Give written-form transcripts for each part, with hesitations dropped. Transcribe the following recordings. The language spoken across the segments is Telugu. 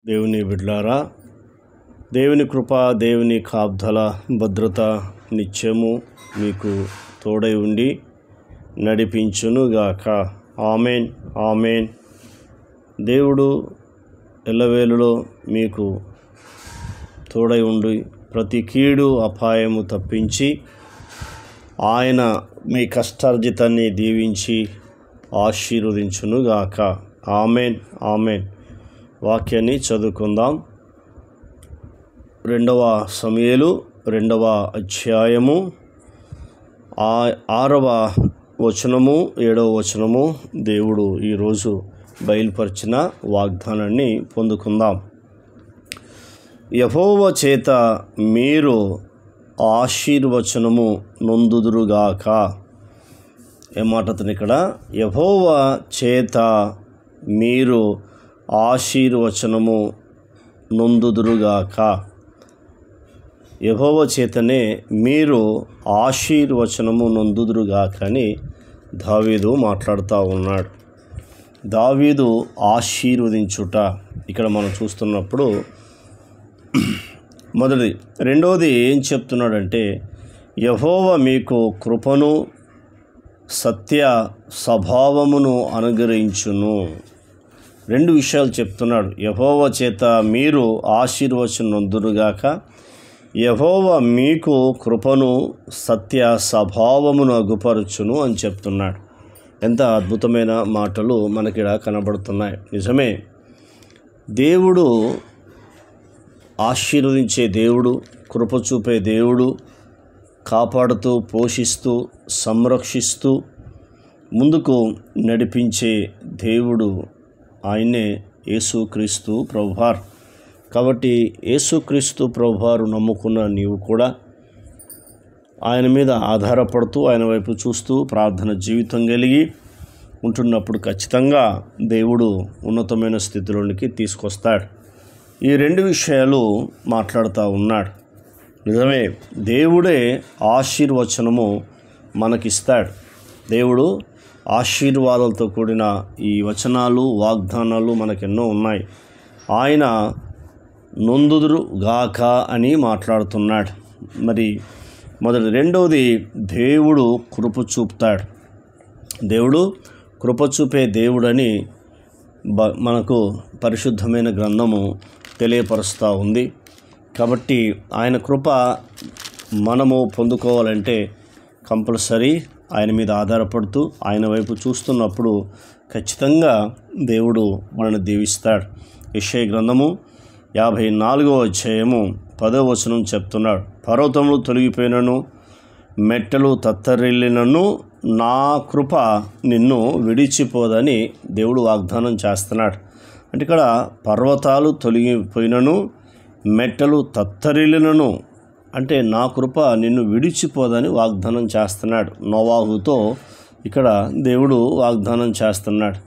దేవుని బిడ్డలారా, దేవుని కృప, దేవుని కాపుదల, భద్రత నిత్యము మీకు తోడై ఉండి నడిపించునుగాక. Amen, amen. దేవుడు ఎల్లవేళలో మీకు తోడై ఉండి ప్రతి కీడు అపాయము తప్పించి ఆయన మీ కష్టార్జితాన్ని దీవించి ఆశీర్వదించునుగాక. Amen, amen. వాక్యాన్ని చదువుకుందాం. 2వ సమూయేలు 2వ అధ్యాయము 6వ వచనము 7వ వచనము దేవుడు ఈరోజు బయలుపరిచిన వాగ్దానాన్ని పొందుకుందాం. యెహోవా చేత మీరు ఆశీర్వచనము నొందుదురుగాక. ఏమాటతను ఇక్కడ? యెహోవా చేత మీరు ఆశీర్వచనము నొందుదురుగాక. యెహోవా చేతనే మీరు ఆశీర్వచనము నొందుదురుగాక అని దావీదు మాట్లాడుతూ ఉన్నాడు. దావీదు ఆశీర్వదించుట ఇక్కడ మనం చూస్తున్నప్పుడు మొదటిది. రెండవది ఏం చెప్తున్నాడంటే, యెహోవా మీకు కృపను సత్య స్వభావమును అనుగ్రహించును. 2 విషయాలు చెప్తున్నాడు. యెహోవా చేత మీరు ఆశీర్వచనం నొందురుగాక, యెహోవా మీకు కృపను సత్య స్వభావమును అగుపరచును అని చెప్తున్నాడు. ఎంత అద్భుతమైన మాటలు మనకిడ కనబడుతున్నాయి. నిజమే, దేవుడు ఆశీర్వదించే దేవుడు, కృప చూపే దేవుడు, కాపాడుతూ పోషిస్తూ సంరక్షిస్తూ ముందుకు నడిపించే దేవుడు ఆయనే యేసుక్రీస్తు ప్రభువారు. కాబట్టి యేసుక్రీస్తు ప్రభువారు నమ్ముకున్న నీవు కూడా ఆయన మీద ఆధారపడుతూ ఆయన వైపు చూస్తూ ప్రార్థన జీవితం కలిగి ఉంటున్నప్పుడు ఖచ్చితంగా దేవుడు ఉన్నతమైన స్థితిలోనికి తీసుకొస్తాడు. ఈ 2 విషయాలు మాట్లాడుతూ ఉన్నాడు. నిజమే, దేవుడే ఆశీర్వచనము మనకిస్తాడు. దేవుడు ఆశీర్వాదాలతో కూడిన ఈ వచనాలు, వాగ్దానాలు మనకెన్నో ఉన్నాయి. ఆయన నొందుదురు గాక అని మాట్లాడుతున్నాడు. మరి రెండవది, దేవుడు కృప చూపుతాడు. దేవుడు కృప చూపే దేవుడని మనకు పరిశుద్ధమైన గ్రంథము తెలియపరుస్తూ ఉంది. కాబట్టి ఆయన కృప మనము పొందుకోవాలంటే కంపల్సరీ ఆయన మీద ఆధారపడుతూ ఆయన వైపు చూస్తున్నప్పుడు ఖచ్చితంగా దేవుడు మనల్ని దీవిస్తాడు. యెషయా గ్రంథము 54వ అధ్యాయము 10వ వచనం చెప్తున్నాడు, పర్వతములు తొలగిపోయినను మెట్టలు తత్తరిల్లినను నా కృప నిన్ను విడిచిపోదని దేవుడు వాగ్దానం చేస్తున్నాడు. అంటే ఇక్కడ పర్వతాలు తొలగిపోయినను మెట్టలు తత్తరిల్లినను అంటే నా కృప నిన్ను విడిచిపోదని వాగ్దానం చేస్తున్నాడు. నోవాహుతో ఇక్కడ దేవుడు వాగ్దానం చేస్తున్నాడు.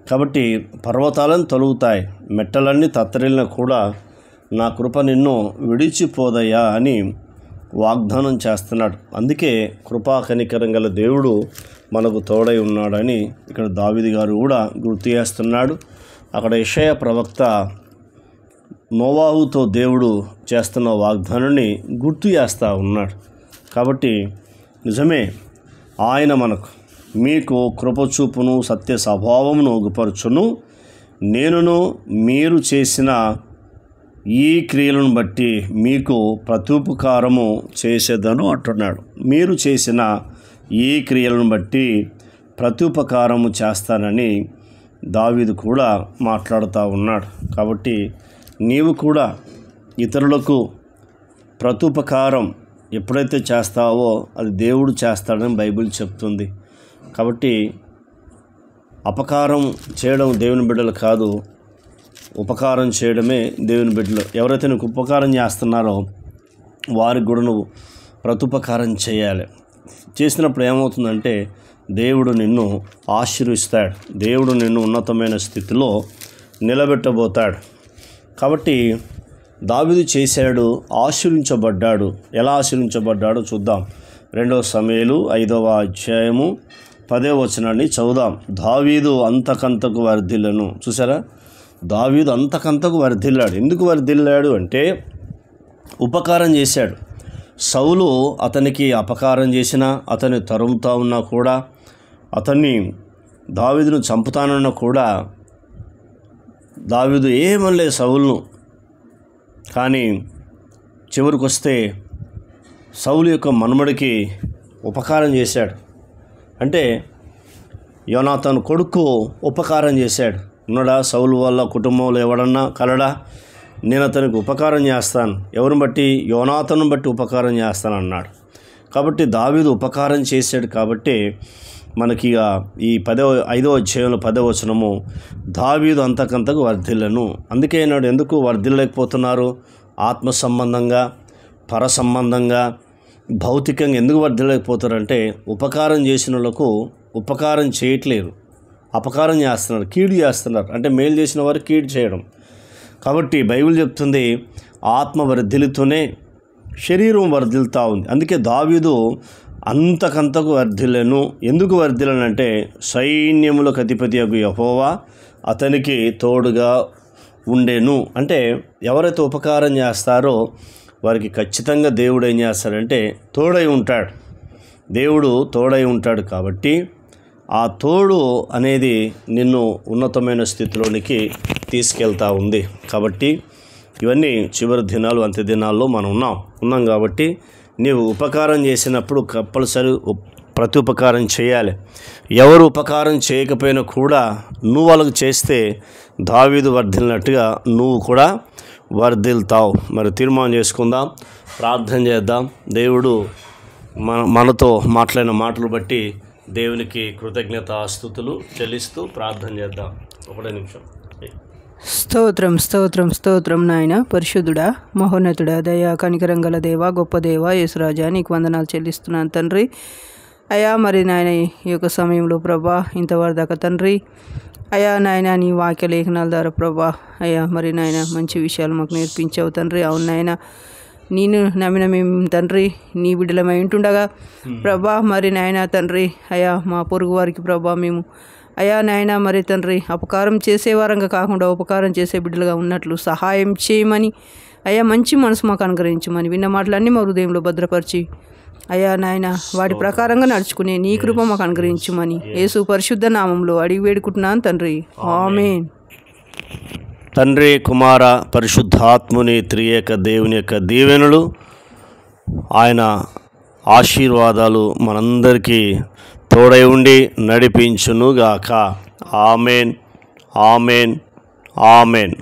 కాబట్టి పర్వతాలను తొలుగుతాయి, మెట్టలన్నీ తత్తరిల్లిన కూడా నా కృప నిన్ను విడిచిపోదయ్యా అని వాగ్దానం చేస్తున్నాడు. అందుకే కృపా కనికరం గల దేవుడు మనకు తోడై ఉన్నాడని ఇక్కడ దావీదు గారు కూడా గుర్తు చేస్తున్నాడు. అక్కడ యెషయా ప్రవక్త నోవాహుతో దేవుడు చేస్తున్న వాగ్దానాన్ని గుర్తు చేస్తూ ఉన్నాడు. కాబట్టి నిజమే, ఆయన మీకు కృపచూపును సత్య స్వభావమును అగుపరచును, నేనును మీరు చేసిన ఈ క్రియలను బట్టి మీకు ప్రత్యుపకారము చేసేదను అంటున్నాడు. మీరు చేసిన ఈ క్రియలను బట్టి ప్రత్యుపకారము చేస్తానని దావీదు కూడా మాట్లాడుతూ ఉన్నాడు. కాబట్టి నీవు కూడా ఇతరులకు ప్రత్యుపకారం ఎప్పుడైతే చేస్తావో అది దేవుడు చేస్తాడని బైబిల్ చెప్తుంది. కాబట్టి అపకారం చేయడం దేవుని బిడ్డలు కాదు, ఉపకారం చేయడమే దేవుని బిడ్డలు. ఎవరైతే నీకు ఉపకారం చేస్తున్నారో వారికి కూడా నువ్వు ప్రత్యుపకారం చేయాలి. చేసినప్పుడు ఏమవుతుందంటే దేవుడు నిన్ను ఆశీర్వదిస్తాడు, దేవుడు నిన్ను ఉన్నతమైన స్థితిలో నిలబెట్టబోతాడు. కాబట్టి దావీదు చేశాడు, ఆశీర్వించబడ్డాడు. ఎలా ఆశీర్వించబడ్డాడో చూద్దాం. 2వ సమూయేలు 5వ అధ్యాయము 10వ వచనాన్ని చదువుదాం. దావీదు అంతకంతకు వర్ధిల్లను. చూసారా, దావీదు అంతకంతకు వర్ధిల్లాడు. ఎందుకు వర్ధిల్లాడు అంటే ఉపకారం చేశాడు. సౌలు అతనికి అపకారం చేసినా, అతన్ని తరుముతా ఉన్నా కూడా, అతన్ని దావీదును చంపుతానన్నా కూడా దావీదు ఏమనలే సౌలును. కానీ చివరికి వస్తే సౌలు యొక్క మనుమడికి ఉపకారం చేశాడు. అంటే యోనాతాను కొడుకు ఉపకారం చేశాడు. ఉన్నాడా సౌలు వల్ల కుటుంబంలో ఎవడన్నా కలడా? నేను అతనికి ఉపకారం చేస్తాను. ఎవరిని బట్టి? యోనాతాను బట్టి ఉపకారం చేస్తాను అన్నాడు. కాబట్టి దావీదు ఉపకారం చేశాడు. కాబట్టి మనకి ఈ 5వ అధ్యాయంలో 10వ వచనము, దావీదు అంతకంతకు వర్ధిల్లను. అందుకే నాడు ఎందుకు వర్ధిల్లలేకపోతున్నారు? ఆత్మ సంబంధంగా, పర సంబంధంగా, భౌతికంగా ఎందుకు వర్ధిల్లలేకపోతారంటే ఉపకారం చేసిన వాళ్ళకు ఉపకారం చేయట్లేరు, అపకారం చేస్తున్నారు, కీడు చేస్తున్నారు. అంటే మేలు చేసిన వారు కీడు చేయడం. కాబట్టి బైబిల్ చెప్తుంది ఆత్మ వర్ధిల్లుతూనే శరీరం వర్ధిల్లుతూ ఉంది. అందుకే దావీదు అంతకంతకు వర్ధిల్లను. ఎందుకు వర్ధిల్లనంటే సైన్యములకు అధిపతి అగు యెహోవా అతనికి తోడుగా ఉండేను. అంటే ఎవరైతే ఉపకారం చేస్తారో వారికి ఖచ్చితంగా దేవుడు ఏం చేస్తాడంటే తోడై ఉంటాడు. దేవుడు తోడై ఉంటాడు. కాబట్టి ఆ తోడు అనేది నిన్ను ఉన్నతమైన స్థితిలోనికి తీసుకెళ్తా ఉంది. కాబట్టి ఇవన్నీ చివరి దినాలు, అంత్య దినాల్లో మనం ఉన్నాం కాబట్టి నీవు ఉపకారం చేసినప్పుడు కంపల్సరీ ప్రతి ఉపకారం చేయాలి. ఎవరు ఉపకారం చేయకపోయినా కూడా నువ్వు వాళ్ళకు చేస్తే దావీదు వర్ధిల్లినట్టుగా నువ్వు కూడా వర్ధిల్తావు. మరి తీర్మానం చేసుకుందాం, ప్రార్థన చేద్దాం. దేవుడు మనతో మాట్లాడిన మాటలు బట్టి దేవునికి కృతజ్ఞతాస్తుతులు చెల్లిస్తూ ప్రార్థన చేద్దాం. ఒకటే నిమిషం. స్తోత్రం స్తోత్రం స్తోత్రం నాయన, పరిశుద్ధుడా, మహోన్నతుడా, దయా కనికరం గల దేవా, గొప్ప దేవా, యేసురాజా, నీకు వందనాలు చెల్లిస్తున్నాను తండ్రి. అయా మరి నాయన ఈ యొక్క సమయంలో ప్రభా ఇంతవరకు దాకా తండ్రి అయా నాయన నీ వాక్య లేఖనాల ద్వారా ప్రభా అయా మరి నాయన మంచి విషయాలు మాకు నేర్పించావు తండ్రి. అవును నాయన, నేను నమ్మిన మేము తండ్రి నీ బిడ్డలమై ఉంటుండగా ప్రభా మరి నాయన తండ్రి అయా మా పొరుగు వారికి ప్రభా మేము అయా నాయన మరి తండ్రి అపకారం చేసేవారంగా కాకుండా ఉపకారం చేసే బిడ్డలుగా ఉన్నట్లు సహాయం చేయమని అయా మంచి మనసు మాకు అనుగ్రహించమని విన్న మాటలన్నీ మా హృదయంలో భద్రపరిచి అయా నాయన వాటి ప్రకారంగా నడుచుకునే నీ కృప మాకు అనుగ్రహించమని యేసు పరిశుద్ధ నామంలో అడిగి వేడుకుంటున్నాను తండ్రి. ఆమేన్. తండ్రి, కుమార, పరిశుద్ధాత్ముని త్రియేక దేవుని యొక్క దీవెనలు, ఆయన ఆశీర్వాదాలు మనందరికీ తోడై ఉండి నడిపించునుగాక. ఆమేన్, ఆమేన్, ఆమేన్.